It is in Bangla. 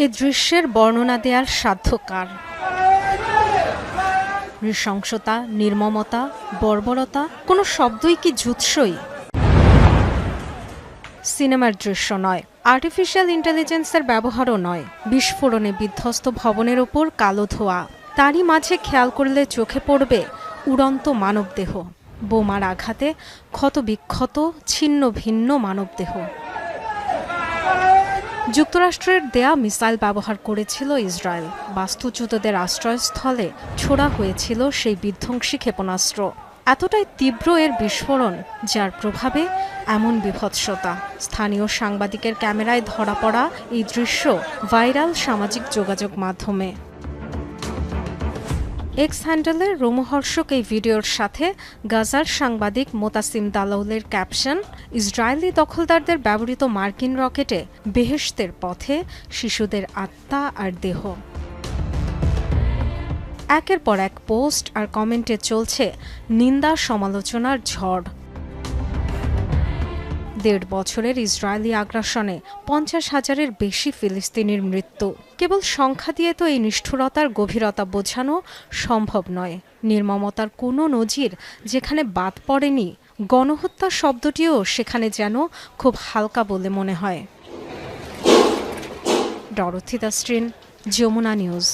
এ দৃশ্যের বর্ণনা দেওয়ার সাধ্য কার? নৃশংসতা, নির্মমতা, বর্বরতা, কোনো শব্দই কি জুৎসই? সিনেমার দৃশ্য নয়, আর্টিফিশিয়াল ইন্টেলিজেন্সের ব্যবহারও নয়, বিস্ফোরণে বিধ্বস্ত ভবনের ওপর কালো ধোঁয়া, তারই মাঝে খেয়াল করলে চোখে পড়বে উড়ন্ত মানবদেহ, বোমার আঘাতে ক্ষতবিক্ষত ছিন্ন ভিন্ন মানবদেহ। যুক্তরাষ্ট্রের দেয়া মিসাইল ব্যবহার করেছিল ইসরায়েল। বাস্তুচ্যুতদের আশ্রয়স্থলে ছোড়া হয়েছিল সেই বিধ্বংসী ক্ষেপণাস্ত্র। এতটাই তীব্র এর বিস্ফোরণ, যার প্রভাবে এমন বিভৎসতা। স্থানীয় সাংবাদিকের ক্যামেরায় ধরা পড়া এই দৃশ্য ভাইরাল সামাজিক যোগাযোগ মাধ্যমে। এক্স হ্যান্ডেলের রোমহর্ষক এই ভিডিওর সাথে গাজার সাংবাদিক মোতাসিম দালাউলের ক্যাপশন, ইসরায়েলি দখলদারদের ব্যবহৃত মার্কিন রকেটে বেহেশতের পথে শিশুদের আত্মা আর দেহ। একের পর এক পোস্ট আর কমেন্টে চলছে নিন্দা সমালোচনার ঝড়। ১.৫ বছরের ইসরায়েলি আগ্রাসনে ৫০,০০০-এর বেশি ফিলিস্তিনির মৃত্যু। কেবল সংখ্যা দিয়ে তো এই নিষ্ঠুরতার গভীরতা বোঝানো সম্ভব নয়। নির্মমতার কোনো নজির যেখানে বাদ পড়েনি, গণহত্যা শব্দটিও সেখানে যেন খুব হালকা বলে মনে হয়। Dorothy Tasrin, Jamuna news.